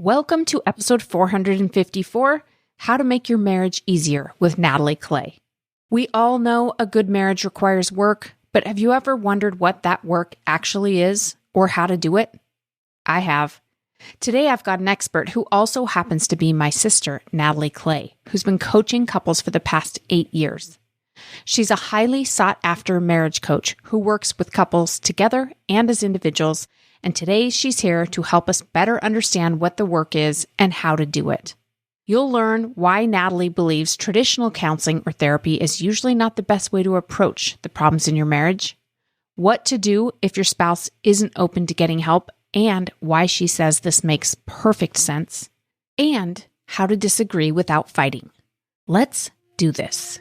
Welcome to episode 454, How to Make Your Marriage Easier with Natalie Clay. We all know a good marriage requires work, but have you ever wondered what that work actually is or how to do it? I have. Today I've got an expert who also happens to be my sister, Natalie Clay, who's been coaching couples for the past 8 years. She's a highly sought-after marriage coach who works with couples together and as individuals, and today she's here to help us better understand what the work is and how to do it. You'll learn why Natalie believes traditional counseling or therapy is usually not the best way to approach the problems in your marriage, what to do if your spouse isn't open to getting help, and why she says this makes perfect sense, and how to disagree without fighting. Let's do this.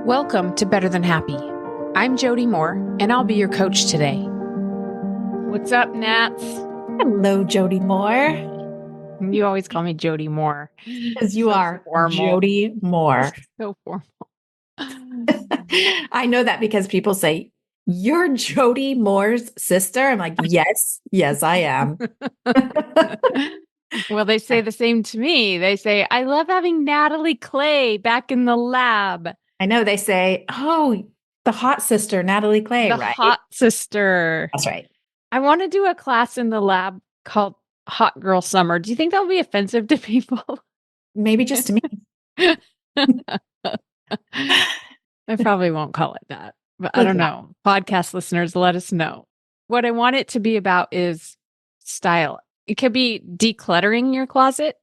Welcome to Better Than Happy. I'm Jody Moore, and I'll be your coach today. What's up, Nats? Hello, Jody Moore. You always call me Jody Moore. Because you are formal. Jody Moore. So formal. I know that because people say, you're Jody Moore's sister? I'm like, yes, I am. Well, they say the same to me. They say, I love having Natalie Clay back in the lab. I know. They say, oh, the hot sister, Natalie Clay, the right? Hot sister. That's right. I want to do a class in the lab called Hot Girl Summer. Do you think that would be offensive to people? Maybe just to me. I probably won't call it that, but I don't know. Podcast listeners, let us know. What I want it to be about is style. It could be decluttering your closet,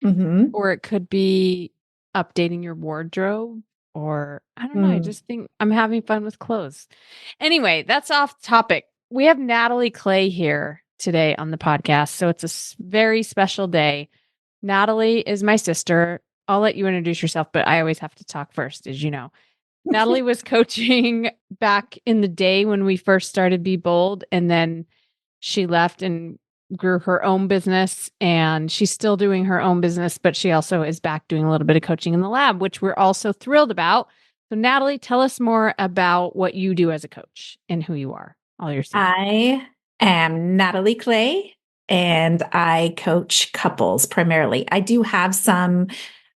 or it could be updating your wardrobe. Or I don't know. I just think I'm having fun with clothes. Anyway, that's off topic. We have Natalie Clay here today on the podcast. So it's a very special day. Natalie is my sister. I'll let you introduce yourself, but I always have to talk first, as you know. Natalie was coaching back in the day when we first started Be Bold. And then she left and grew her own business, and she's still doing her own business, but she also is back doing a little bit of coaching in the lab, which we're also thrilled about. So Natalie, tell us more about what you do as a coach and who you are. All yourself. I am Natalie Clay, and I coach couples primarily. I do have some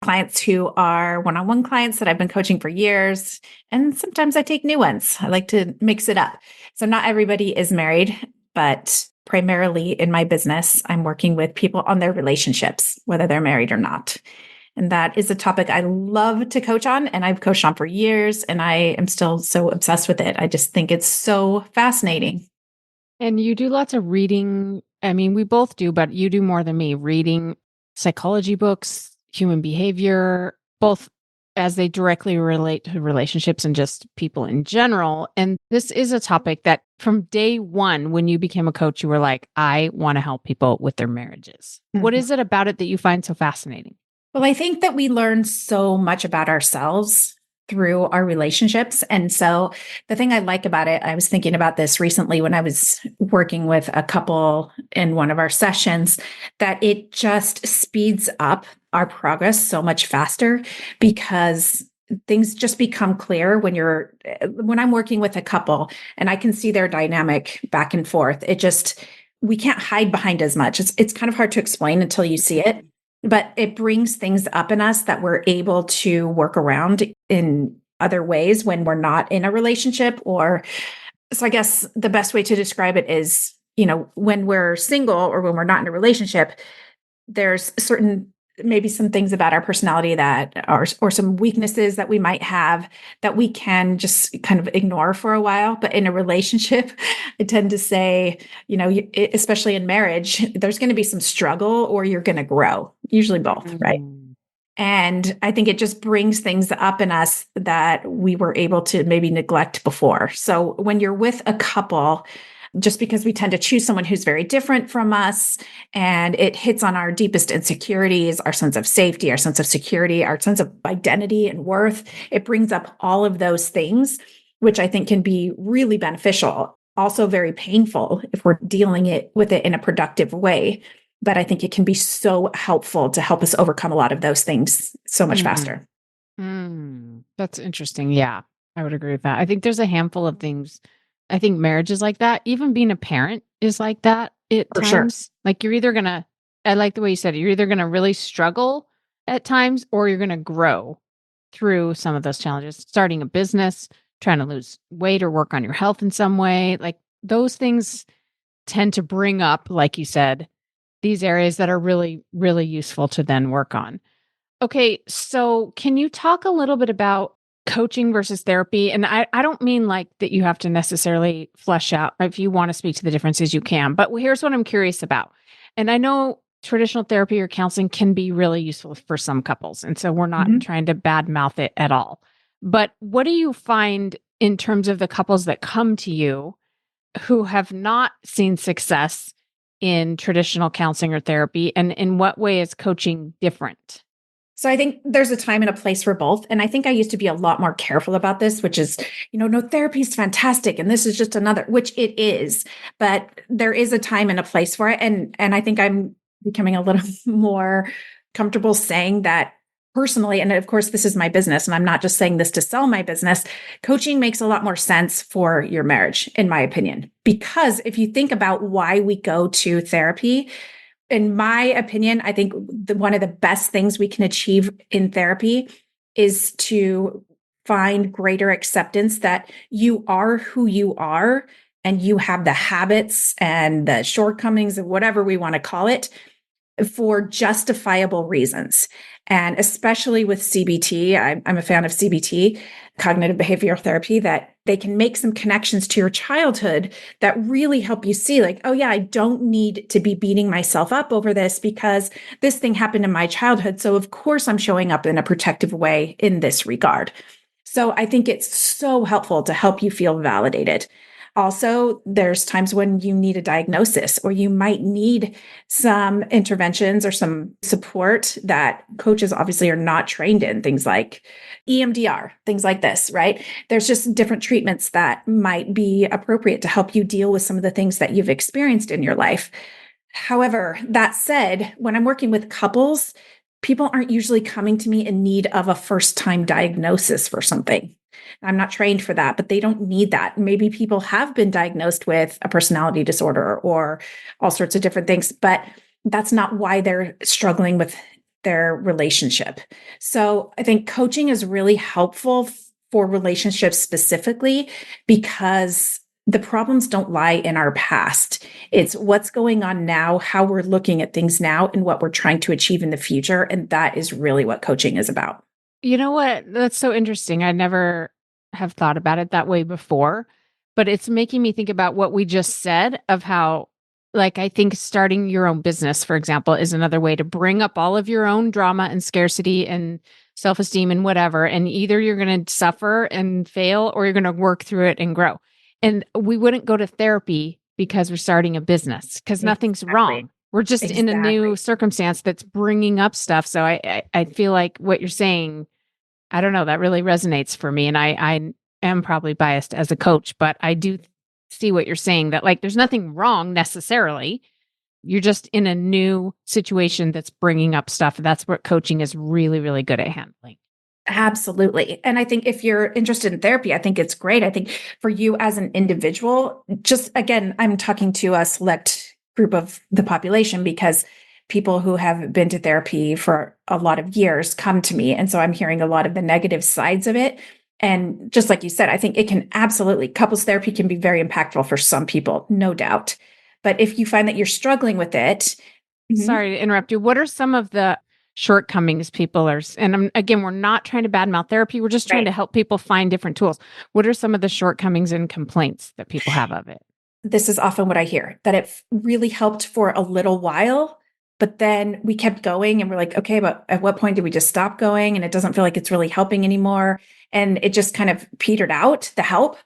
clients who are one-on-one clients that I've been coaching for years, and sometimes I take new ones. I like to mix it up. So not everybody is married, but primarily in my business, I'm working with people on their relationships, whether they're married or not. And that is a topic I love to coach on, and I've coached on for years, and I am still so obsessed with it. I just think it's so fascinating. And you do lots of reading. I mean, we both do, but you do more than me, reading psychology books, human behavior, both as they directly relate to relationships and just people in general. And this is a topic that from day one, when you became a coach, you were like, I want to help people with their marriages. What is it about it that you find so fascinating? Well, I think that we learn so much about ourselves through our relationships. And so the thing I like about it, I was thinking about this recently when I was working with a couple in one of our sessions, that it just speeds up our progress so much faster because things just become clear when I'm working with a couple and I can see their dynamic back and forth. We can't hide behind as much. It's kind of hard to explain until you see it. But it brings things up in us that we're able to work around in other ways when we're not in a relationship. So I guess the best way to describe it is, when we're single or when we're not in a relationship, there's maybe some things about our personality that are, or some weaknesses that we might have that we can just kind of ignore for a while. But in a relationship, I tend to say, especially in marriage, there's going to be some struggle or you're going to grow, usually both, right? And I think it just brings things up in us that we were able to maybe neglect before. So when you're with a couple, just because we tend to choose someone who's very different from us and it hits on our deepest insecurities, our sense of safety, our sense of security, our sense of identity and worth, it brings up all of those things, which I think can be really beneficial, also very painful if we're dealing with it in a productive way. But I think it can be so helpful to help us overcome a lot of those things so much faster. That's interesting. Yeah, I would agree with that. I think there's a handful of things. I think marriage is like that. Even being a parent is like that. at For sure. times. Like you're either gonna, I like the way you said it, you're either gonna really struggle at times or you're gonna grow through some of those challenges. Starting a business, trying to lose weight or work on your health in some way. Like those things tend to bring up, like you said, these areas that are really, really useful to then work on. Okay, so can you talk a little bit about coaching versus therapy? And I don't mean like that you have to necessarily flesh out. If you want to speak to the differences, you can. But here's what I'm curious about. And I know traditional therapy or counseling can be really useful for some couples. And so we're not Mhm. trying to badmouth it at all. But what do you find in terms of the couples that come to you who have not seen success in traditional counseling or therapy? And in what way is coaching different? So I think there's a time and a place for both. And I think I used to be a lot more careful about this, which is, no, therapy is fantastic. And this is just another, which it is, but there is a time and a place for it. And I think I'm becoming a little more comfortable saying that personally. And of course, this is my business. And I'm not just saying this to sell my business. Coaching makes a lot more sense for your marriage, in my opinion, because if you think about why we go to therapy, in my opinion, I think one of the best things we can achieve in therapy is to find greater acceptance that you are who you are and you have the habits and the shortcomings of whatever we want to call it for justifiable reasons. And especially with CBT, I'm a fan of CBT, cognitive behavioral therapy, that they can make some connections to your childhood that really help you see, like, oh, yeah, I don't need to be beating myself up over this because this thing happened in my childhood. So, of course, I'm showing up in a protective way in this regard. So, I think it's so helpful to help you feel validated. Also, there's times when you need a diagnosis or you might need some interventions or some support that coaches obviously are not trained in, things like EMDR, things like this, right? There's just different treatments that might be appropriate to help you deal with some of the things that you've experienced in your life. However, that said, when I'm working with couples, people aren't usually coming to me in need of a first time diagnosis for something. I'm not trained for that, but they don't need that. Maybe people have been diagnosed with a personality disorder or all sorts of different things, but that's not why they're struggling with their relationship. So I think coaching is really helpful for relationships specifically because the problems don't lie in our past. It's what's going on now, how we're looking at things now, and what we're trying to achieve in the future. And that is really what coaching is about. You know what? That's so interesting. I never have thought about it that way before, but it's making me think about what we just said of how, like, I think starting your own business, for example, is another way to bring up all of your own drama and scarcity and self esteem and whatever. And either you're going to suffer and fail or you're going to work through it and grow. And we wouldn't go to therapy because we're starting a business because nothing's Exactly. wrong. We're just in a new Exactly. circumstance that's bringing up stuff. So I feel like what you're saying, I don't know, that really resonates for me. And I am probably biased as a coach, but I do see what you're saying that like there's nothing wrong necessarily. You're just in a new situation that's bringing up stuff. That's what coaching is really, really good at handling. Absolutely. And I think if you're interested in therapy, I think it's great. I think for you as an individual, just again, I'm talking to a select group of the population because people who have been to therapy for a lot of years come to me. And so I'm hearing a lot of the negative sides of it. And just like you said, I think it can absolutely, couples therapy can be very impactful for some people, no doubt. But if you find that you're struggling with it, mhm, Sorry to interrupt you. What are some of the shortcomings people are, and again, we're not trying to badmouth therapy. We're just trying right. to help people find different tools. What are some of the shortcomings and complaints that people have of it? This is often what I hear, that it really helped for a little while, but then we kept going and we're like, okay, but at what point did we just stop going? And it doesn't feel like it's really helping anymore. And it just kind of petered out, the help.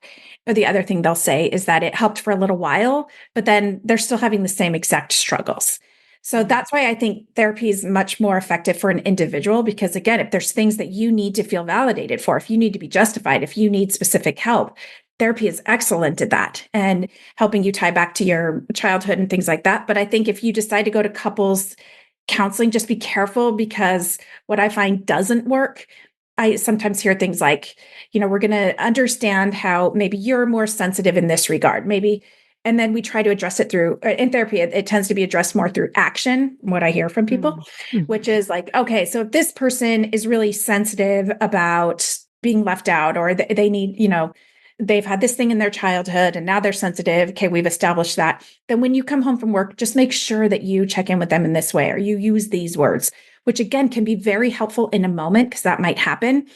Or the other thing they'll say is that it helped for a little while, but then they're still having the same exact struggles. So Mhm. that's why I think therapy is much more effective for an individual, because again, if there's things that you need to feel validated for, if you need to be justified, if you need specific help, therapy is excellent at that and helping you tie back to your childhood and things like that. But I think if you decide to go to couples counseling, just be careful, because what I find doesn't work, I sometimes hear things like, we're going to understand how maybe you're more sensitive in this regard. Maybe And then we try to address it through, in therapy, it tends to be addressed more through action, what I hear from people, which is like, okay, so if this person is really sensitive about being left out, or they need, they've had this thing in their childhood and now they're sensitive. Okay, we've established that. Then when you come home from work, just make sure that you check in with them in this way, or you use these words, which again can be very helpful in a moment because that might happen.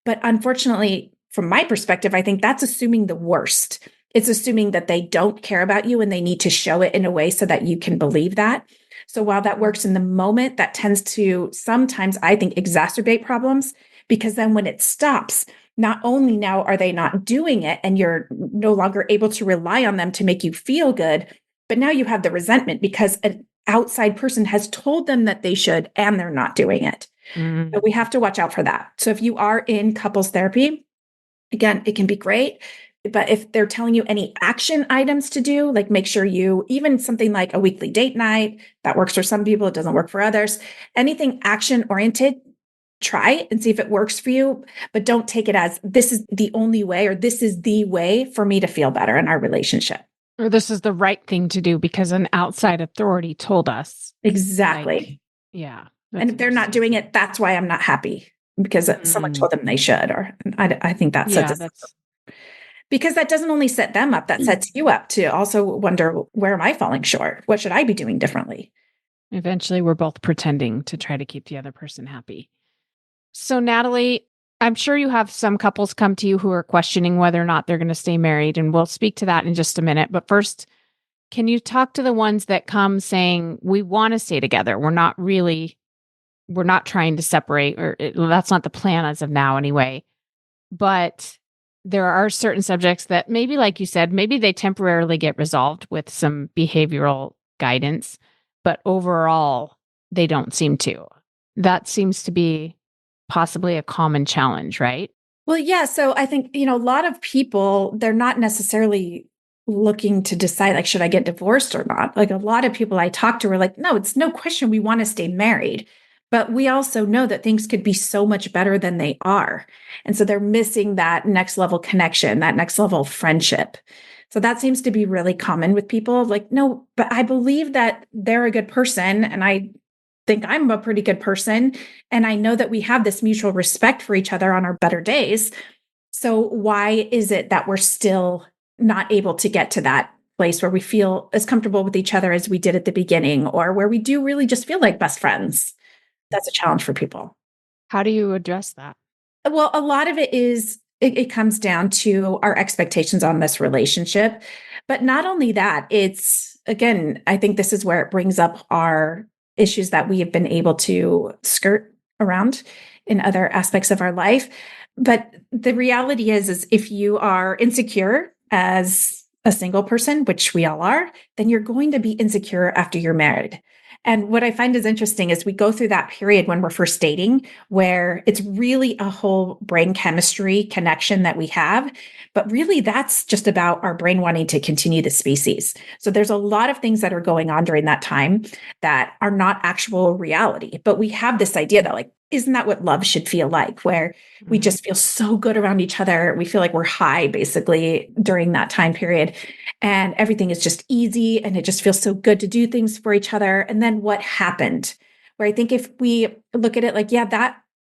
But unfortunately, from my perspective, I think that's assuming the worst. It's assuming that they don't care about you and they need to show it in a way so that you can believe that. So while that works in the moment, that tends to sometimes, I think, exacerbate problems, because then when it stops, not only now are they not doing it and you're no longer able to rely on them to make you feel good, but now you have the resentment because an outside person has told them that they should and they're not doing it. So we have to watch out for that. So if you are in couples therapy, again, it can be great. But if they're telling you any action items to do, like make sure you, even something like a weekly date night, that works for some people, it doesn't work for others. Anything action oriented, try and see if it works for you, but don't take it as this is the only way, or this is the way for me to feel better in our relationship. Or this is the right thing to do because an outside authority told us. Exactly. Like, yeah. And if they're not doing it, that's why I'm not happy, because someone told them they should, or I think that sets us up. Because that doesn't only set them up, that sets you up to also wonder, where am I falling short? What should I be doing differently? Eventually, we're both pretending to try to keep the other person happy. So, Natalie, I'm sure you have some couples come to you who are questioning whether or not they're going to stay married, and we'll speak to that in just a minute. But first, can you talk to the ones that come saying, we want to stay together? We're not trying to separate, or that's not the plan as of now anyway. But there are certain subjects that maybe, like you said, maybe they temporarily get resolved with some behavioral guidance, but overall, they don't seem to. That seems to be possibly a common challenge, right? Well, yeah. So I think, a lot of people, they're not necessarily looking to decide, like, should I get divorced or not? Like, a lot of people I talk to are like, no, it's no question we want to stay married. But we also know that things could be so much better than they are. And so they're missing that next level connection, that next level friendship. So that seems to be really common with people. Like, no, but I believe that they're a good person. And I think I'm a pretty good person. And I know that we have this mutual respect for each other on our better days. So why is it that we're still not able to get to that place where we feel as comfortable with each other as we did at the beginning, or where we do really just feel like best friends? That's a challenge for people. How do you address that? Well, a lot of it comes down to our expectations on this relationship. But not only that, it's, again, I think this is where it brings up our issues that we have been able to skirt around in other aspects of our life. But the reality is if you are insecure as a single person, which we all are, then you're going to be insecure after you're married. And what I find is interesting is we go through that period when we're first dating, where it's really a whole brain chemistry connection that we have. But really, that's just about our brain wanting to continue the species. So there's a lot of things that are going on during that time that are not actual reality. But we have this idea that, like, isn't that what love should feel like? Where we just feel so good around each other. We feel like we're high basically during that time period. And everything is just easy and it just feels so good to do things for each other. And then what happened? Where I think if we look at it like, yeah,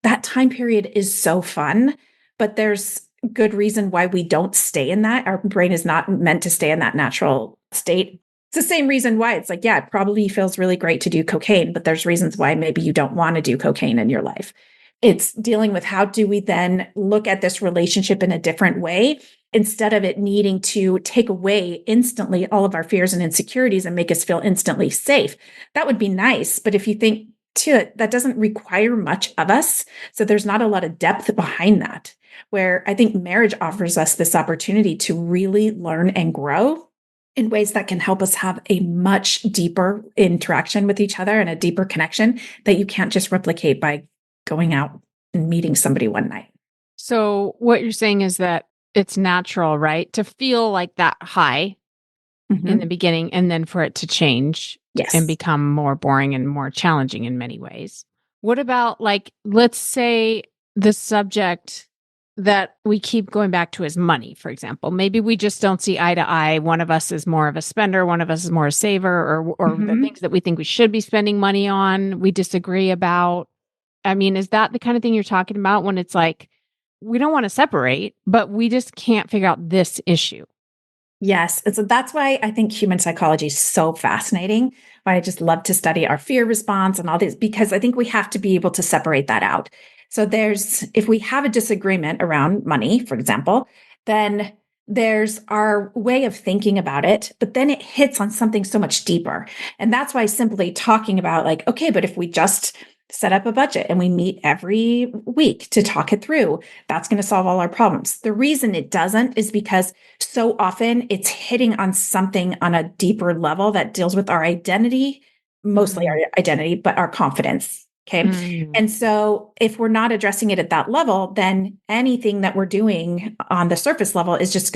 that time period is so fun, but there's good reason why we don't stay in that. Our brain is not meant to stay in that natural state. It's the same reason why it's like, yeah, it probably feels really great to do cocaine, but there's reasons why maybe you don't want to do cocaine in your life. It's dealing with, how do we then look at this relationship in a different way, instead of it needing to take away instantly all of our fears and insecurities and make us feel instantly safe. That would be nice. But if you think to it, that doesn't require much of us. So there's not a lot of depth behind that, where I think marriage offers us this opportunity to really learn and grow in ways that can help us have a much deeper interaction with each other and a deeper connection that you can't just replicate by going out and meeting somebody one night. So what you're saying is that it's natural, right? To feel like that high in the beginning, and then for it to change and become more boring and more challenging in many ways. What about, like, let's say the subject that we keep going back to is money, for example. Maybe we just don't see eye to eye. One of us is more of a spender, one of us is more a saver, or the Mhm. things that we think we should be spending money on, we disagree about. I mean, is that the kind of thing you're talking about when it's like, we don't want to separate, but we just can't figure out this issue? Yes. And so that's why I think human psychology is so fascinating. Why I just love to study our fear response and all this, because I think we have to be able to separate that out. So if we have a disagreement around money, for example, then there's our way of thinking about it, but then it hits on something so much deeper. And that's why simply talking about like, okay, but if we just set up a budget and we meet every week to talk it through, that's going to solve all our problems. The reason it doesn't is because so often it's hitting on something on a deeper level that deals with our identity, mostly our Mm. identity, but our confidence. Okay. Mm. And so if we're not addressing it at that level, then anything that we're doing on the surface level is just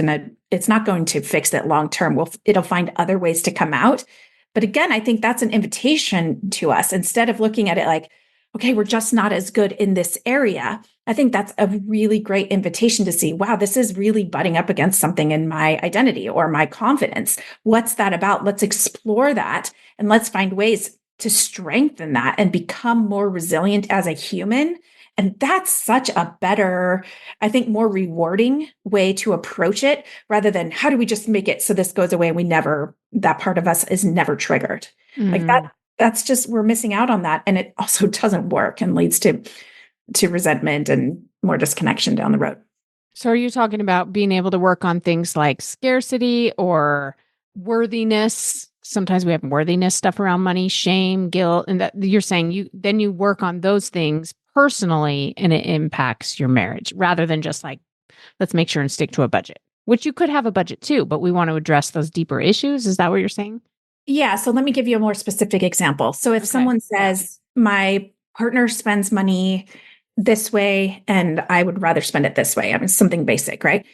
it's not going to fix it long term. It'll find other ways to come out. But again, I think that's an invitation to us instead of looking at it like, okay, we're just not as good in this area. I think that's a really great invitation to see, wow, this is really butting up against something in my identity or my confidence. What's that about? Let's explore that and let's find ways to strengthen that and become more resilient as a human. And that's such a better, I think, more rewarding way to approach it rather than how do we just make it so this goes away and that part of us is never triggered. Like Mm. that's just, we're missing out on that. And it also doesn't work and leads to resentment and more disconnection down the road. So are you talking about being able to work on things like scarcity or worthiness? Sometimes we have worthiness stuff around money, shame, guilt, and that you're saying you work on those things personally and it impacts your marriage rather than just like, let's make sure and stick to a budget, which you could have a budget too, but we want to address those deeper issues. Is that what you're saying? Yeah. So let me give you a more specific example. So if Okay. someone Yeah. says, my partner spends money this way and I would rather spend it this way, I mean, something basic, right?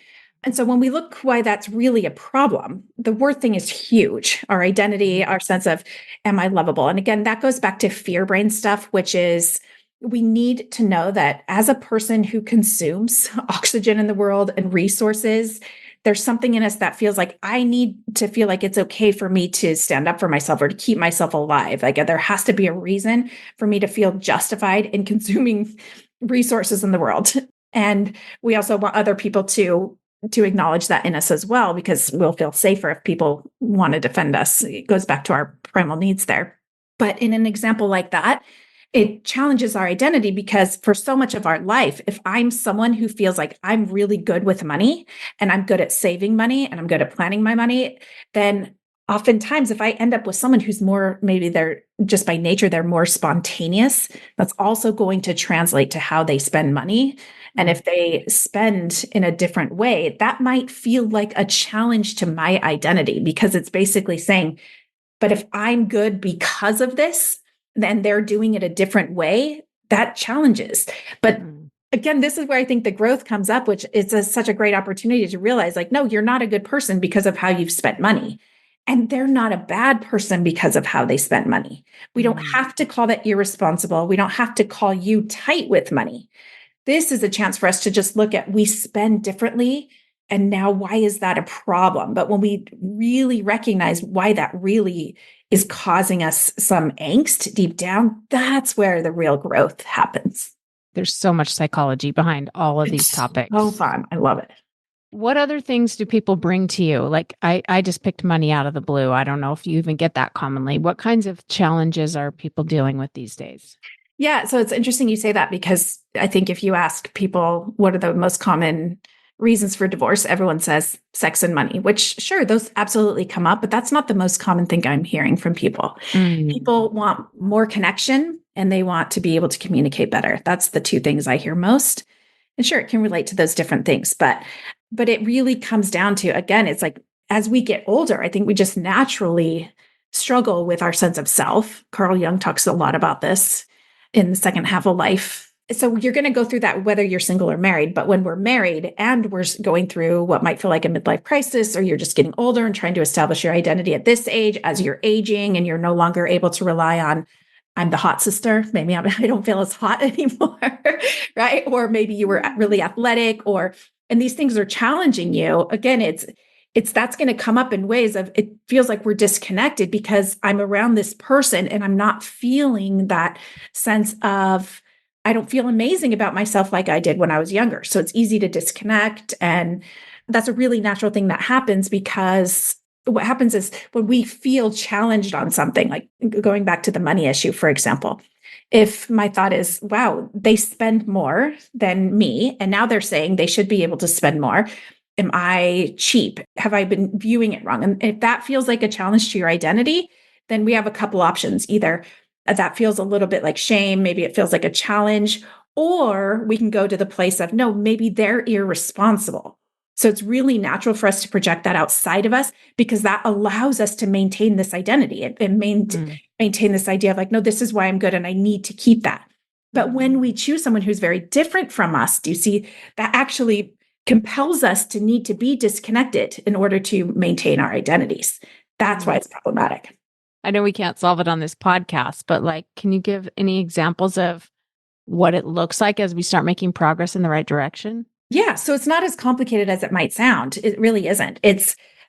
And so when we look why that's really a problem, the worth thing is huge. Our identity, our sense of, am I lovable? And again, that goes back to fear brain stuff, which is we need to know that as a person who consumes oxygen in the world and resources, there's something in us that feels like I need to feel like it's okay for me to stand up for myself or to keep myself alive. Like there has to be a reason for me to feel justified in consuming resources in the world. And we also want other people to acknowledge that in us as well, because we'll feel safer if people want to defend us. It goes back to our primal needs there. But in an example like that, it challenges our identity because for so much of our life, if I'm someone who feels like I'm really good with money and I'm good at saving money and I'm good at planning my money, then oftentimes if I end up with someone who's more, maybe they're just by nature, they're more spontaneous, that's also going to translate to how they spend money. And if they spend in a different way, that might feel like a challenge to my identity because it's basically saying, but if I'm good because of this, then they're doing it a different way, that challenges. But Mm. again, this is where I think the growth comes up, which is such a great opportunity to realize like, no, you're not a good person because of how you've spent money. And they're not a bad person because of how they spent money. We don't Mm. have to call that irresponsible. We don't have to call you tight with money. This is a chance for us to just look at we spend differently. And now, why is that a problem? But when we really recognize why that really is causing us some angst deep down, that's where the real growth happens. There's so much psychology behind all of these It's so topics. fun. I love it. What other things do people bring to you? Like I just picked money out of the blue. I don't know if you even get that commonly. What kinds of challenges are people dealing with these days? Yeah. So it's interesting you say that because I think if you ask people what are the most common reasons for divorce, everyone says sex and money, which sure, those absolutely come up, but that's not the most common thing I'm hearing from people. Mm. People want more connection and they want to be able to communicate better. That's the two things I hear most. And sure, it can relate to those different things, but it really comes down to, again, it's like as we get older, I think we just naturally struggle with our sense of self. Carl Jung talks a lot about this in the second half of life. So you're going to go through that whether you're single or married. But when we're married and we're going through what might feel like a midlife crisis, or you're just getting older and trying to establish your identity at this age as you're aging and you're no longer able to rely on I'm the hot sister. Maybe I don't feel as hot anymore, right? Or maybe you were really athletic, and these things are challenging you. Again, it's that's going to come up in ways of it feels like we're disconnected because I'm around this person and I'm not feeling that sense of I don't feel amazing about myself like I did when I was younger. So it's easy to disconnect, and that's a really natural thing that happens because what happens is when we feel challenged on something, like going back to the money issue, for example, if my thought is, wow, they spend more than me, and now they're saying they should be able to spend more. Am I cheap? Have I been viewing it wrong? And if that feels like a challenge to your identity, then we have a couple options. Either that feels a little bit like shame, maybe it feels like a challenge, or we can go to the place of, no, maybe they're irresponsible. So it's really natural for us to project that outside of us because that allows us to maintain this identity and maintain this idea of like, no, this is why I'm good and I need to keep that. But when we choose someone who's very different from us, do you see that actually compels us to need to be disconnected in order to maintain our identities? That's why it's problematic. I know we can't solve it on this podcast, but like, can you give any examples of what it looks like as we start making progress in the right direction? Yeah. So it's not as complicated as it might sound. It really isn't.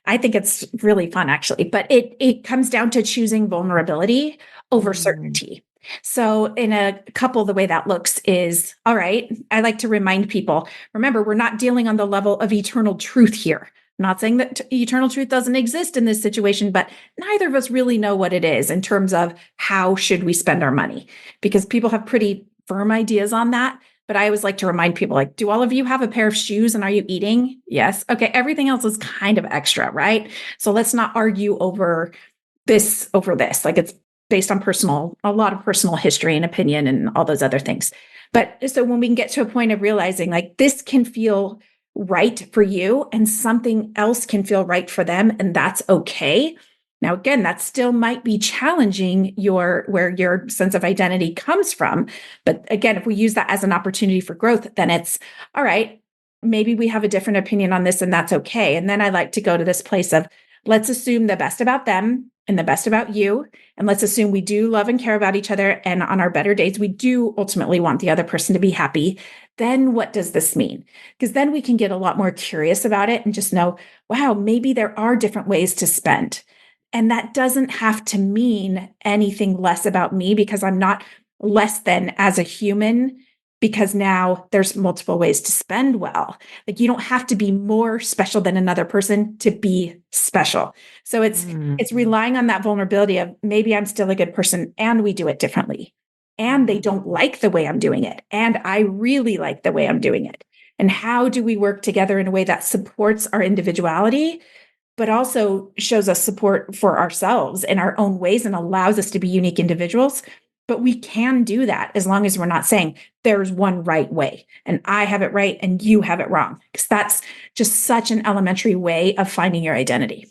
I think it's really fun actually, but it comes down to choosing vulnerability over certainty. So in a couple, the way that looks is, all right, I like to remind people, remember, we're not dealing on the level of eternal truth here. I'm not saying that eternal truth doesn't exist in this situation, but neither of us really know what it is in terms of how should we spend our money, because people have pretty firm ideas on that. But I always like to remind people, like, do all of you have a pair of shoes and are you eating? Yes. Okay. Everything else is kind of extra, right? So let's not argue over this. Like it's based on a lot of personal history and opinion and all those other things. But so when we can get to a point of realizing like this can feel right for you and something else can feel right for them, and that's okay. Now, again, that still might be challenging where your sense of identity comes from. But again, if we use that as an opportunity for growth, then it's all right. Maybe we have a different opinion on this and that's okay. And then I like to go to this place of let's assume the best about them and the best about you. And let's assume we do love and care about each other. And on our better days, we do ultimately want the other person to be happy. Then what does this mean? Because then we can get a lot more curious about it and just know, wow, maybe there are different ways to spend. And that doesn't have to mean anything less about me because I'm not less than as a human because now there's multiple ways to spend well. Like you don't have to be more special than another person to be special. So it's relying on that vulnerability of maybe I'm still a good person and we do it differently. And they don't like the way I'm doing it. And I really like the way I'm doing it. And how do we work together in a way that supports our individuality, but also shows us support for ourselves in our own ways and allows us to be unique individuals. But we can do that as long as we're not saying there's one right way and I have it right and you have it wrong, because that's just such an elementary way of finding your identity.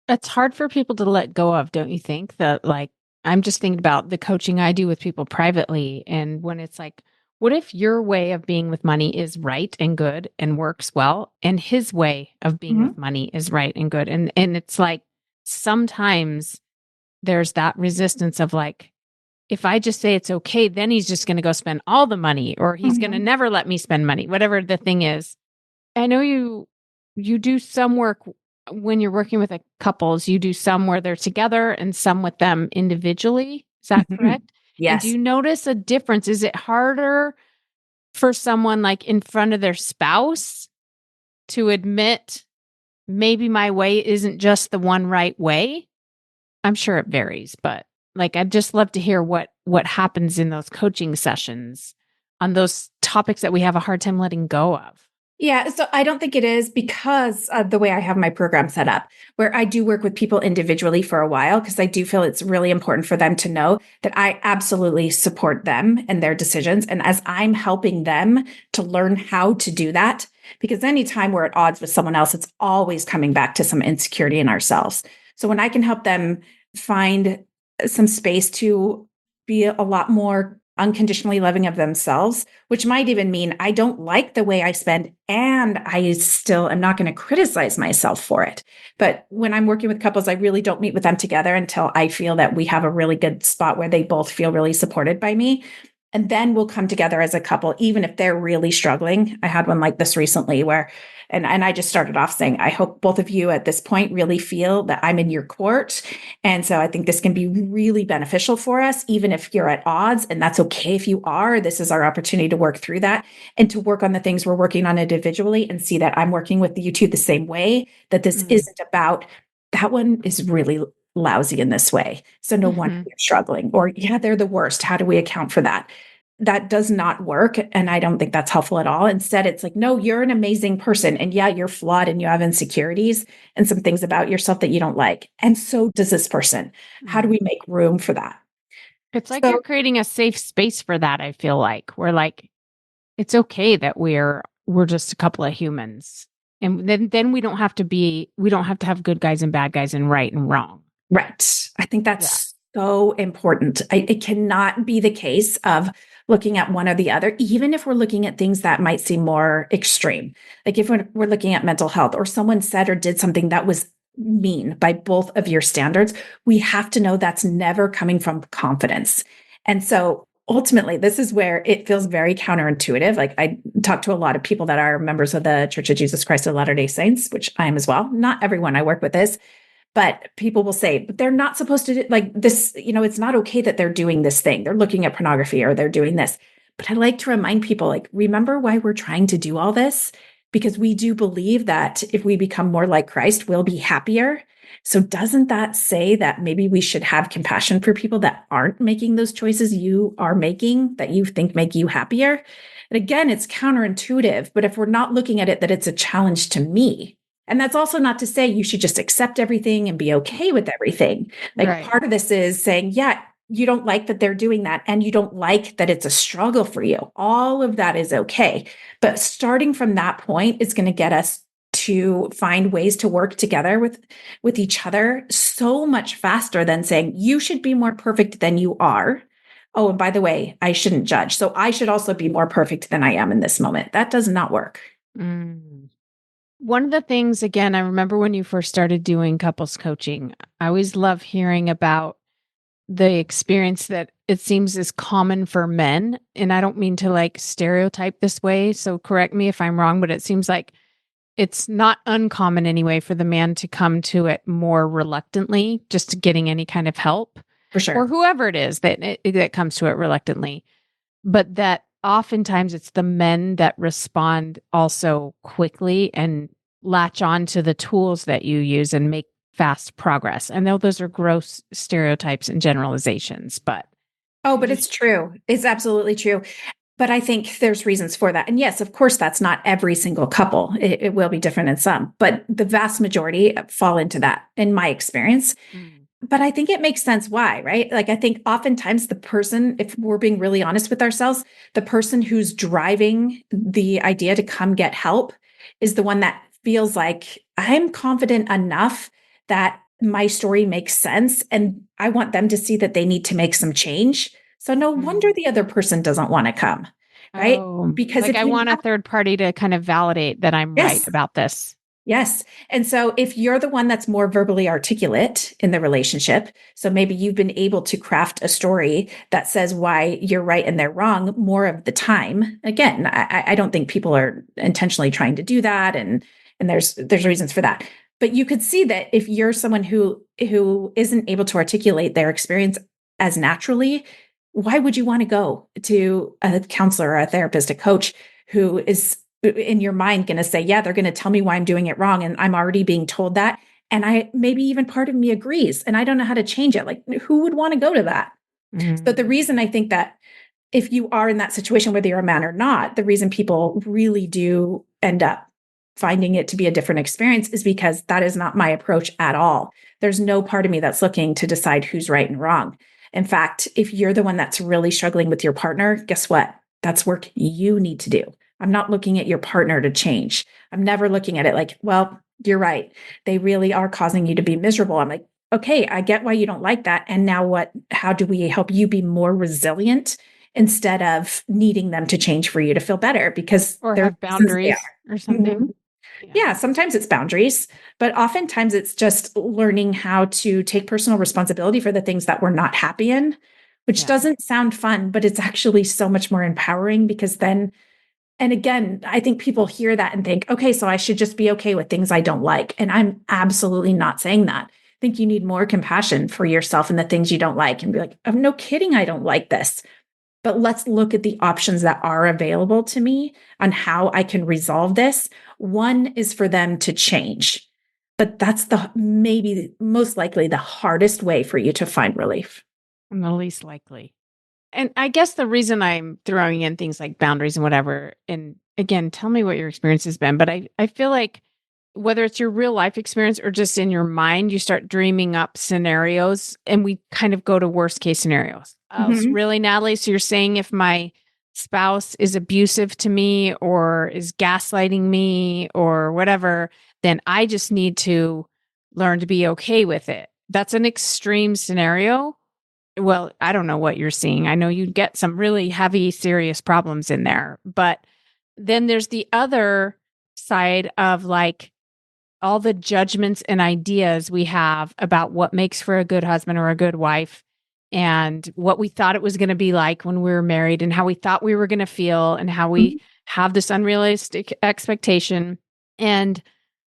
It's hard for people to let go of, don't you think? That like, I'm just thinking about the coaching I do with people privately. And when it's like, what if your way of being with money is right and good and works well, and his way of being with money is right and good? And it's like sometimes there's that resistance of like, if I just say it's okay, then he's just going to go spend all the money, or he's going to never let me spend money, whatever the thing is. I know you do some work when you're working with couples, you do some where they're together and some with them individually. Is that correct? Yes. And do you notice a difference? Is it harder for someone like in front of their spouse to admit maybe my way isn't just the one right way? I'm sure it varies, but like I'd just love to hear what happens in those coaching sessions on those topics that we have a hard time letting go of. Yeah, so I don't think it is because of the way I have my program set up, where I do work with people individually for a while, because I do feel it's really important for them to know that I absolutely support them and their decisions. And as I'm helping them to learn how to do that, because anytime we're at odds with someone else, it's always coming back to some insecurity in ourselves. So when I can help them find some space to be a lot more unconditionally loving of themselves, which might even mean I don't like the way I spend and I still am not going to criticize myself for it. But when I'm working with couples, I really don't meet with them together until I feel that we have a really good spot where they both feel really supported by me. And then we'll come together as a couple, even if they're really struggling. I had one like this recently where, and I just started off saying, I hope both of you at this point really feel that I'm in your court. And so I think this can be really beneficial for us, even if you're at odds. And that's okay if you are. This is our opportunity to work through that and to work on the things we're working on individually and see that I'm working with you two the same way, that this isn't about that one is really lousy in this way. So no wonder you're struggling. Or, yeah, they're the worst. How do we account for that? That does not work. And I don't think that's helpful at all. Instead, it's like, no, you're an amazing person. And yeah, you're flawed and you have insecurities and some things about yourself that you don't like. And so does this person. How do we make room for that? It's like So, you're creating a safe space for that, I feel like. We're like, it's okay that we're just a couple of humans. And then we don't have to have good guys and bad guys and right and wrong. right. I think Yeah. that's so important. It cannot be the case of looking at one or the other, even if we're looking at things that might seem more extreme. Like if we're looking at mental health or someone said or did something that was mean by both of your standards, we have to know that's never coming from confidence. And so ultimately, this is where it feels very counterintuitive. Like I talk to a lot of people that are members of the Church of Jesus Christ of Latter-day Saints, which I am as well. Not everyone I work with is, but people will say, but they're not supposed to do like this, it's not okay that they're doing this thing. They're looking at pornography or they're doing this. But I like to remind people, like, remember why we're trying to do all this? Because we do believe that if we become more like Christ, we'll be happier. So doesn't that say that maybe we should have compassion for people that aren't making those choices you are making that you think make you happier? And again, it's counterintuitive, but if we're not looking at it that it's a challenge to me, and that's also not to say you should just accept everything and be okay with everything. Like Right. part of this is saying, yeah, you don't like that they're doing that and you don't like that it's a struggle for you. All of that is okay. But starting from that point is going to get us to find ways to work together with each other so much faster than saying you should be more perfect than you are. Oh, and by the way, I shouldn't judge. So I should also be more perfect than I am in this moment. That does not work. Mm. One of the things, again, I remember when you first started doing couples coaching, I always love hearing about the experience that it seems is common for men. And I don't mean to like stereotype this way. So correct me if I'm wrong, but it seems like it's not uncommon anyway for the man to come to it more reluctantly, just to getting any kind of help, For or sure. whoever it is that comes to it reluctantly. But that oftentimes it's the men that respond also quickly and latch on to the tools that you use and make fast progress. I know those are gross stereotypes and generalizations, but Oh, I but just it's true. It's absolutely true. But I think there's reasons for that. And yes, of course, that's not every single couple. It will be different in some, but the vast majority fall into that in my experience. mm, But I think it makes sense why, right? Like, I think oftentimes the person, if we're being really honest with ourselves, the person who's driving the idea to come get help is the one that feels like I'm confident enough that my story makes sense. And I want them to see that they need to make some change. So no wonder mm. the other person doesn't want to come, right? Because Like if I you want a have, third party to kind of validate that I'm right yes, about this. yes. And so if you're the one that's more verbally articulate in the relationship, so maybe you've been able to craft a story that says why you're right and they're wrong more of the time. Again, I don't think people are intentionally trying to do that. And there's reasons for that. But you could see that if you're someone who isn't able to articulate their experience as naturally, why would you want to go to a counselor or a therapist, a coach who is in your mind going to say, yeah, they're going to tell me why I'm doing it wrong. And I'm already being told that. And maybe even part of me agrees and I don't know how to change it. Like, who would want to go to that? So the Mm, reason I think that if you are in that situation, whether you're a man or not, the reason people really do end up finding it to be a different experience is because that is not my approach at all. There's no part of me that's looking to decide who's right and wrong. In fact, if you're the one that's really struggling with your partner, guess what? That's work you need to do. I'm not looking at your partner to change. I'm never looking at it like, well, you're right. They really are causing you to be miserable. I'm like, okay, I get why you don't like that. And now what? How do we help you be more resilient instead of needing them to change for you to feel better because Or they're have boundaries or something. Mhm. Yeah, sometimes it's boundaries, but oftentimes it's just learning how to take personal responsibility for the things that we're not happy in, which Yeah. doesn't sound fun, but it's actually so much more empowering because then, and again, I think people hear that and think, okay, so I should just be okay with things I don't like. And I'm absolutely not saying that. I think you need more compassion for yourself and the things you don't like and be like, oh, no kidding, I don't like this. But let's look at the options that are available to me on how I can resolve this. One is for them to change, but that's the maybe most likely the hardest way for you to find relief. And the least likely. And I guess the reason I'm throwing in things like boundaries and whatever, and again, tell me what your experience has been, but I feel like whether it's your real life experience or just in your mind, you start dreaming up scenarios and we kind of go to worst case scenarios. Oh, Mhm. really, Natalie? So you're saying if my spouse is abusive to me or is gaslighting me or whatever, then I just need to learn to be okay with it. That's an extreme scenario. Well, I don't know what you're seeing. I know you get some really heavy, serious problems in there. But then there's the other side of like all the judgments and ideas we have about what makes for a good husband or a good wife and what we thought it was going to be like when we were married and how we thought we were going to feel and how we have this unrealistic expectation. And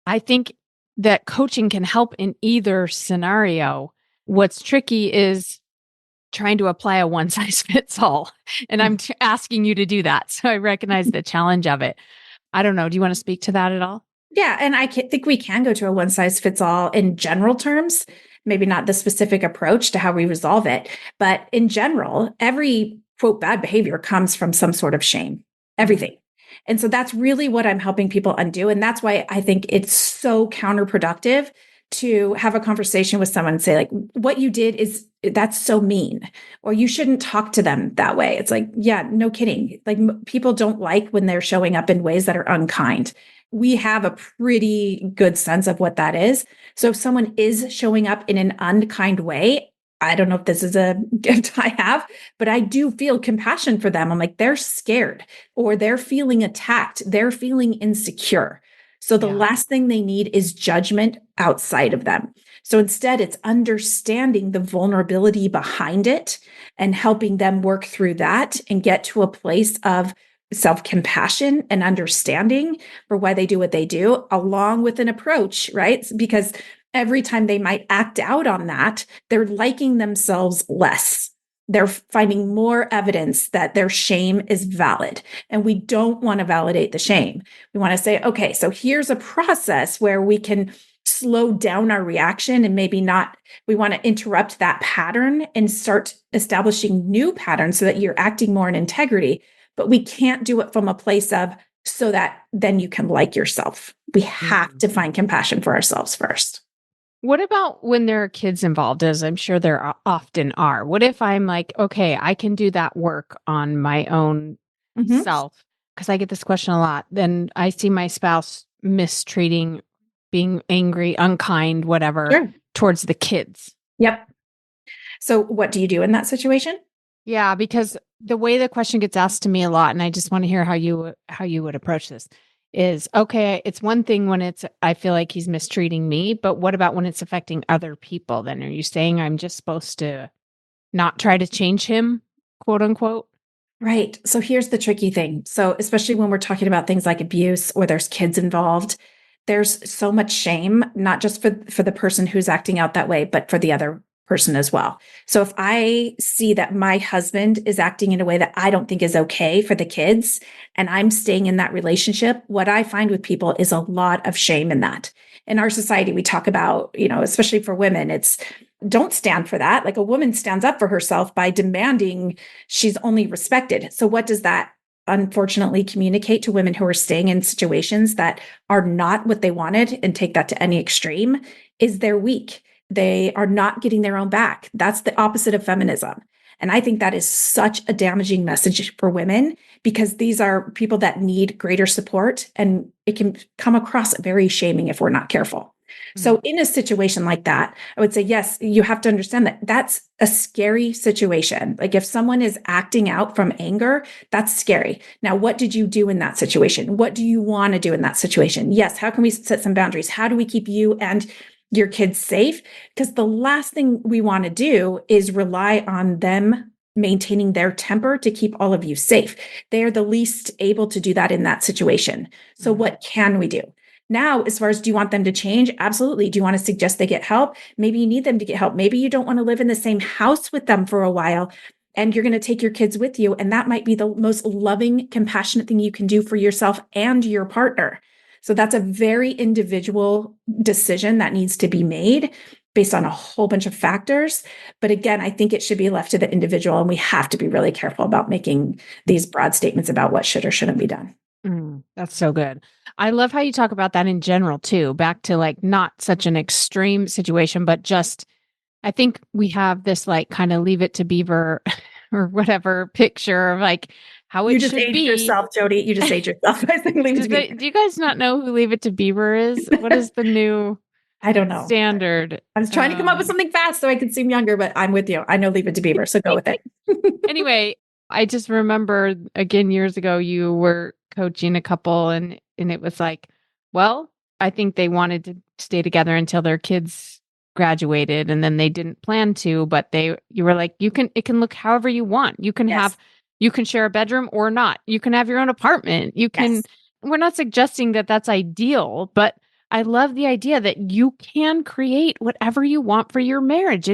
I think that coaching can help in either scenario. What's tricky is trying to apply a one size fits all. And I'm asking you to do that. So I recognize the challenge of it. I don't know. Do you want to speak to that at all? Yeah, and think we can go to a one size fits all in general terms, maybe not the specific approach to how we resolve it, but in general, every quote bad behavior comes from some sort of shame, Mhm. everything. And so that's really what I'm helping people undo. And that's why I think it's so counterproductive to have a conversation with someone and say, like, what you did is that's so mean, or you shouldn't talk to them that way. It's like, yeah, no kidding. Like, people don't like when they're showing up in ways that are unkind. We have a pretty good sense of what that is. So if someone is showing up in an unkind way, I don't know if this is a gift I have, but I do feel compassion for them. I'm like, they're scared or they're feeling attacked. They're feeling insecure. So the Yeah. last thing they need is judgment outside of them. So instead, it's understanding the vulnerability behind it and helping them work through that and get to a place of self compassion and understanding for why they do what they do, along with an approach, right? Because every time they might act out on that, they're liking themselves less. They're finding more evidence that their shame is valid. And we don't want to validate the shame. We want to say, okay, so here's a process where we can slow down our reaction and maybe not, we want to interrupt that pattern and start establishing new patterns so that you're acting more in integrity. But we can't do it from a place of so that then you can like yourself. We have Mhm. to find compassion for ourselves first. What about when there are kids involved, as I'm sure there often are? What if I'm like, okay, I can do that work on my own Mm-hmm. self? Because I get this question a lot. Then I see my spouse mistreating, being angry, unkind, whatever, Sure. towards the kids. Yep. So, what do you do in that situation? Yeah, because the way the question gets asked to me a lot, and I just want to hear how you would approach this is okay, it's one thing when it's I feel like he's mistreating me, but what about when it's affecting other people? Then are you saying I'm just supposed to not try to change him, quote unquote? Right. So here's the tricky thing. So, especially when we're talking about things like abuse or there's kids involved, there's so much shame, not just for the person who's acting out that way, but for the other person as well. So if I see that my husband is acting in a way that I don't think is okay for the kids and I'm staying in that relationship, what I find with people is a lot of shame in that. In our society, we talk about, especially for women, it's don't stand for that. Like a woman stands up for herself by demanding she's only respected. So what does that unfortunately communicate to women who are staying in situations that are not what they wanted and take that to any extreme is they're weak. They are not getting their own back. That's the opposite of feminism. And I think that is such a damaging message for women because these are people that need greater support and it can come across very shaming if we're not careful. So in a situation like that, I would say, yes, you have to understand that that's a scary situation. Like if someone is acting out from anger, that's scary. Now, what did you do in that situation? What do you want to do in that situation? Yes. How can we set some boundaries? How do we keep you and your kids safe? Because the last thing we want to do is rely on them maintaining their temper to keep all of you safe. They are the least able to do that in that situation. So what can we do? Now, as far as do you want them to change? Absolutely. Do you want to suggest they get help? Maybe you need them to get help. Maybe you don't want to live in the same house with them for a while and you're going to take your kids with you. And that might be the most loving, compassionate thing you can do for yourself and your partner. So that's a very individual decision that needs to be made based on a whole bunch of factors. But again, I think it should be left to the individual. And we have to be really careful about making these broad statements about what should or shouldn't be done. That's so good. I love how you talk about that in general too, back to like not such an extreme situation, but just, I think we have this like kind of leave it to Beaver or whatever picture of like how it You just should aged be. yourself, Jody. You just aged yourself. I think leave it to Beaver. Do you guys not know who Leave It to Beaver is? What is the new I don't know. standard? I was trying to come up with something fast so I could seem younger, but I'm with you. I know leave it to Beaver, so go with it. Anyway, I just remember again years ago you were coaching a couple and it was like, well, I think they wanted to stay together until their kids graduated and then they didn't plan to, but you were like, it can look however you want. You can you can share a bedroom or not. You can have your own apartment. We're not suggesting that that's ideal, but I love the idea that you can create whatever you want for your marriage.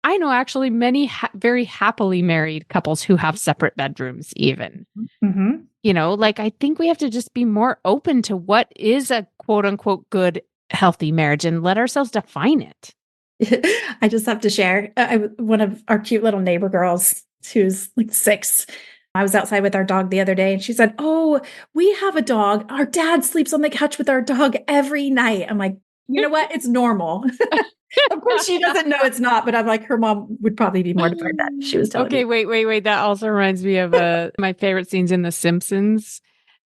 I know actually many very happily married couples who have separate bedrooms even. Mm-hmm. You know, like I think we have to just be more open to what is a quote unquote good, healthy marriage and let ourselves define it. I just have to share. One of our cute little neighbor girls, who's like 6, I was outside with our dog the other day and she said, "Oh, we have a dog. Our dad sleeps on the couch with our dog every night." I'm like, you know what? It's normal. Of course, she doesn't know it's not, but I'm like, her mom would probably be mortified that she was telling me. Wait. That also reminds me of my favorite scenes in The Simpsons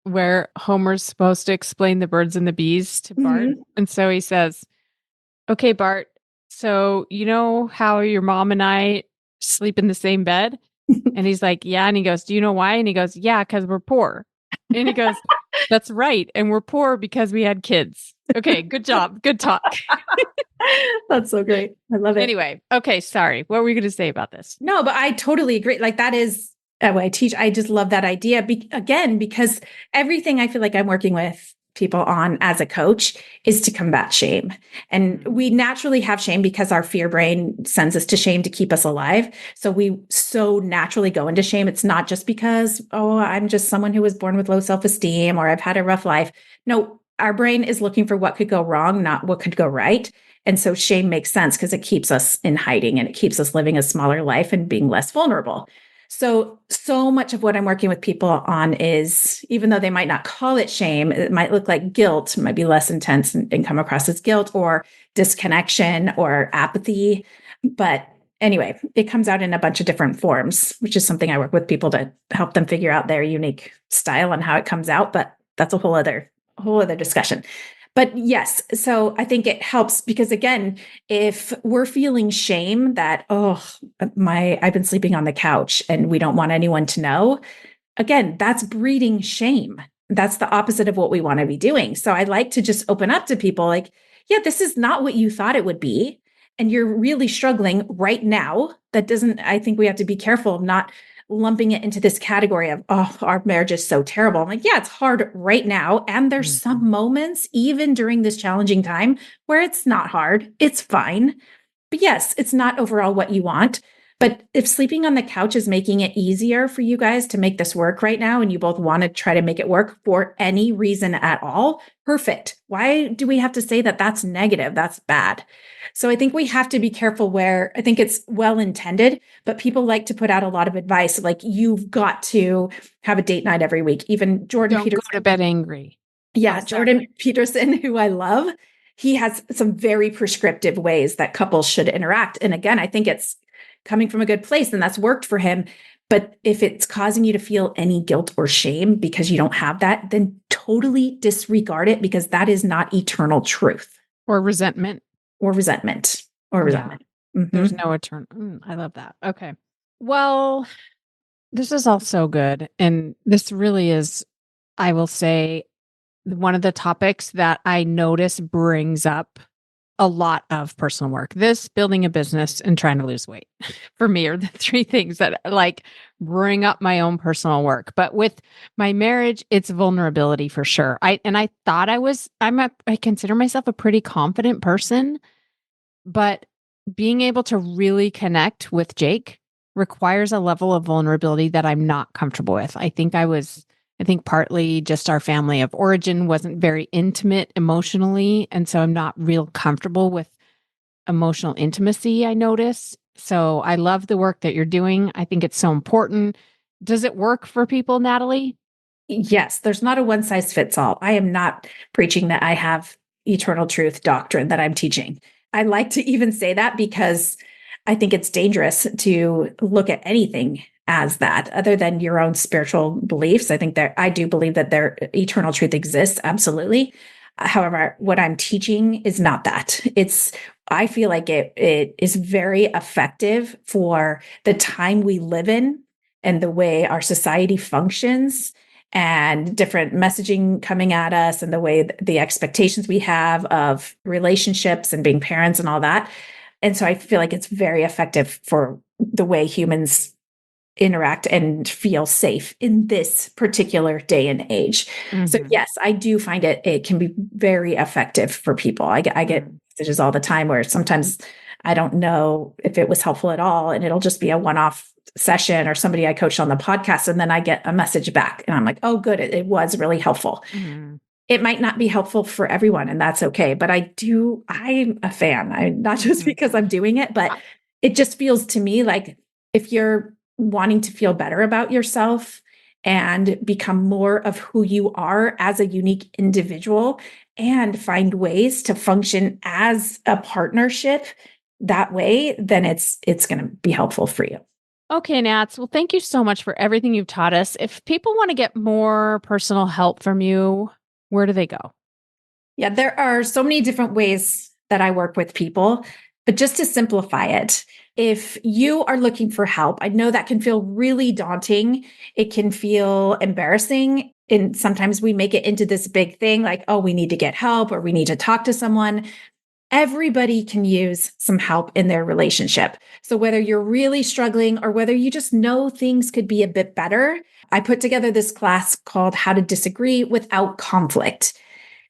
where Homer's supposed to explain the birds and the bees to Bart. Mm-hmm. And so he says, "Okay, Bart, so you know how your mom and I sleep in the same bed?" And he's like, "Yeah." And he goes, "Do you know why?" And he goes, "Yeah, because we're poor." And he goes, "That's right. And we're poor because we had kids." Okay, good job. Good talk. That's so great. I love it. Anyway, okay, sorry. What were you going to say about this? No, but I totally agree. Like that is what I teach. I just love that idea. Again, because everything I feel like I'm working with people on as a coach is to combat shame. And we naturally have shame because our fear brain sends us to shame to keep us alive. So we so naturally go into shame. It's not just because, oh, I'm just someone who was born with low self-esteem or I've had a rough life. No, our brain is looking for what could go wrong, not what could go right. And so shame makes sense because it keeps us in hiding and it keeps us living a smaller life and being less vulnerable. So much of what I'm working with people on is, even though they might not call it shame, it might look like guilt, it might be less intense and come across as guilt or disconnection or apathy. But anyway, it comes out in a bunch of different forms, which is something I work with people to help them figure out their unique style and how it comes out. But that's a whole other discussion. But yes, so I think it helps because again, if we're feeling shame that, oh, I've been sleeping on the couch and we don't want anyone to know, again, that's breeding shame. That's the opposite of what we want to be doing. So I like to just open up to people like, yeah, this is not what you thought it would be. And you're really struggling right now. I think we have to be careful of not lumping it into this category of, oh, our marriage is so terrible. I'm like, yeah, it's hard right now. And there's some moments, even during this challenging time, where it's not hard. It's fine. But yes, it's not overall what you want. But if sleeping on the couch is making it easier for you guys to make this work right now, and you both want to try to make it work for any reason at all, perfect. Why do we have to say that that's negative? That's bad. So I think we have to be careful where I think it's well intended, but people like to put out a lot of advice like you've got to have a date night every week. Even Jordan Peterson. Don't go to bed angry. Yeah, Jordan Peterson, who I love, he has some very prescriptive ways that couples should interact. And again, I think it's coming from a good place and that's worked for him. But if it's causing you to feel any guilt or shame because you don't have that, then totally disregard it because that is not eternal truth. Or resentment. or resentment or Yeah. resentment. There's no eternal. I love that. Okay. Well, this is all so good. And this really is, I will say, one of the topics that I notice brings up a lot of personal work. This, building a business, and trying to lose weight for me are the three things that like bring up my own personal work. But with my marriage, it's vulnerability for sure. I thought I consider myself a pretty confident person, but being able to really connect with Jake requires a level of vulnerability that I'm not comfortable with. I think partly just our family of origin wasn't very intimate emotionally. And so I'm not real comfortable with emotional intimacy, I notice. So I love the work that you're doing. I think it's so important. Does it work for people, Natalie? Yes, there's not a one size fits all. I am not preaching that I have eternal truth doctrine that I'm teaching. I like to even say that because I think it's dangerous to look at anything as that other than your own spiritual beliefs. I think that I do believe that their eternal truth exists. Absolutely. However, what I'm teaching is not that. I feel like it is very effective for the time we live in and the way our society functions and different messaging coming at us and the way the expectations we have of relationships and being parents and all that. And so I feel like it's very effective for the way humans interact and feel safe in this particular day and age. So yes, I do find it can be very effective for people. I get messages all the time where sometimes I don't know if it was helpful at all, and it'll just be a one-off session or somebody I coached on the podcast, and then I get a message back and I'm like, oh, good, it was really helpful. It might not be helpful for everyone, and that's okay. But I'm a fan. Not just because I'm doing it, but it just feels to me like if you're wanting to feel better about yourself and become more of who you are as a unique individual and find ways to function as a partnership that way, then it's going to be helpful for you. Okay, Nats. Well, thank you so much for everything you've taught us. If people want to get more personal help from you, where do they go? Yeah, there are so many different ways that I work with people, but just to simplify it, if you are looking for help, I know that can feel really daunting. It can feel embarrassing. And sometimes we make it into this big thing like, oh, we need to get help or we need to talk to someone. Everybody can use some help in their relationship. So whether you're really struggling or whether you just know things could be a bit better, I put together this class called How to Disagree Without Conflict,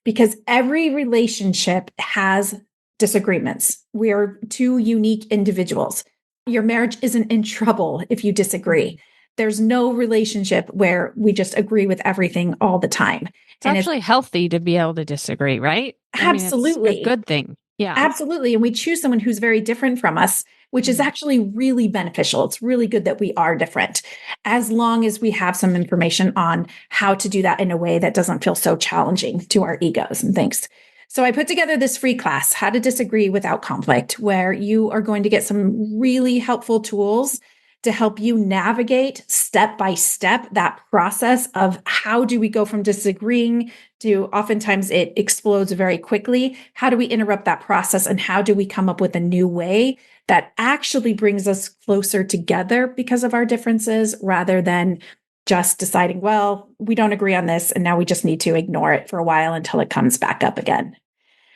because every relationship has disagreements. We are two unique individuals. Your marriage isn't in trouble if you disagree. There's no relationship where we just agree with everything all the time. It's actually healthy to be able to disagree, right? Absolutely. I mean, it's a good thing. Yeah. Absolutely. And we choose someone who's very different from us, which is actually really beneficial. It's really good that we are different, as long as we have some information on how to do that in a way that doesn't feel so challenging to our egos and things. So I put together this free class, How to Disagree Without Conflict, where you are going to get some really helpful tools to help you navigate step by step that process of how do we go from disagreeing to, oftentimes it explodes very quickly. How do we interrupt that process, and how do we come up with a new way that actually brings us closer together because of our differences, rather than just deciding, well, we don't agree on this and now we just need to ignore it for a while until it comes back up again.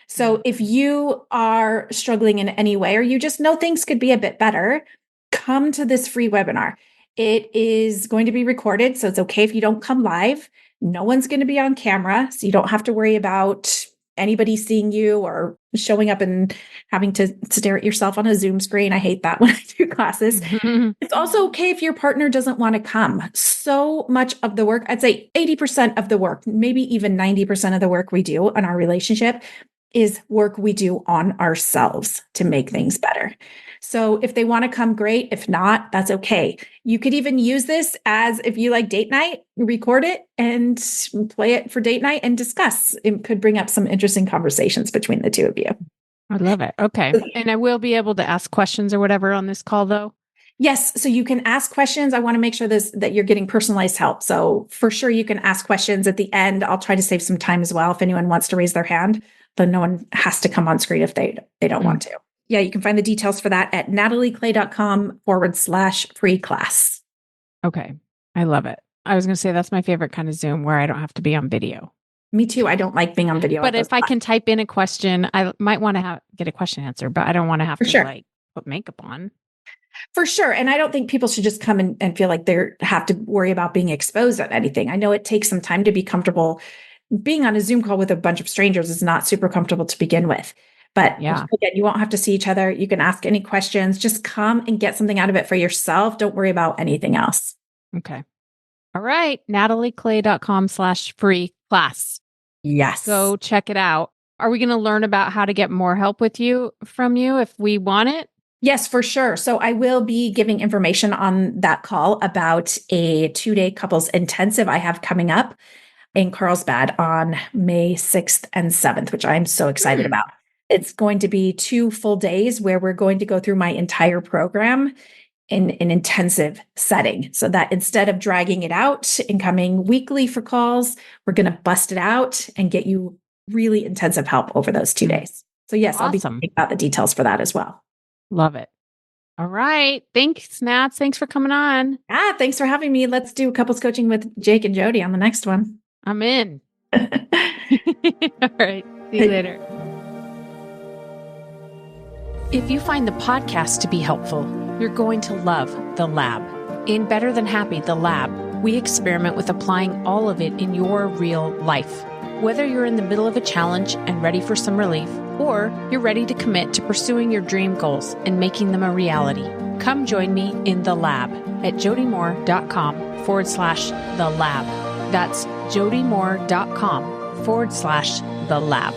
So if you are struggling in any way, or you just know things could be a bit better, come to this free webinar. It is going to be recorded, so it's okay if you don't come live. No one's going to be on camera, so you don't have to worry about anybody seeing you or showing up and having to stare at yourself on a Zoom screen. I hate that when I do classes. It's also okay if your partner doesn't want to come. So much of the work, I'd say 80% of the work, maybe even 90% of the work we do on our relationship is work we do on ourselves to make things better. So if they want to come, great. If not, that's okay. You could even use this as, if you like date night, record it and play it for date night and discuss. It could bring up some interesting conversations between the two of you. I love it. Okay. And I will be able to ask questions or whatever on this call, though? Yes. So you can ask questions. I want to make sure that you're getting personalized help. So for sure, you can ask questions at the end. I'll try to save some time as well if anyone wants to raise their hand. though no one has to come on screen if they don't want to. Yeah, you can find the details for that at natalieclay.com/free class. Okay. I love it. I was going to say that's my favorite kind of Zoom where I don't have to be on video. Me too. I don't like being on video. But if I can type in a question, I might want to get a question answered, but I don't want to have to like put makeup on. For sure. And I don't think people should just come and feel like they have to worry about being exposed on anything. I know it takes some time to be comfortable. Being on a Zoom call with a bunch of strangers is not super comfortable to begin with. But again, you won't have to see each other. You can ask any questions. Just come and get something out of it for yourself. Don't worry about anything else. Okay. All right. natalieclay.com/free class. Yes. Go check it out. Are we going to learn about how to get more help from you if we want it? Yes, for sure. So I will be giving information on that call about a 2-day couples intensive I have coming up in Carlsbad on May 6th and 7th, which I'm so excited about. It's going to be 2 full days where we're going to go through my entire program in an intensive setting, so that instead of dragging it out and coming weekly for calls, we're going to bust it out and get you really intensive help over those 2 days. So yes, I'll be talking about the details for that as well. Love it. All right. Thanks, Nats. Thanks for coming on. Thanks for having me. Let's do couples coaching with Jake and Jody on the next one. I'm in. All right. See you later. If you find the podcast to be helpful, you're going to love The Lab. In Better Than Happy, The Lab, we experiment with applying all of it in your real life. Whether you're in the middle of a challenge and ready for some relief, or you're ready to commit to pursuing your dream goals and making them a reality, come join me in The Lab at jodymoore.com/The Lab. That's jodymoore.com/The Lab.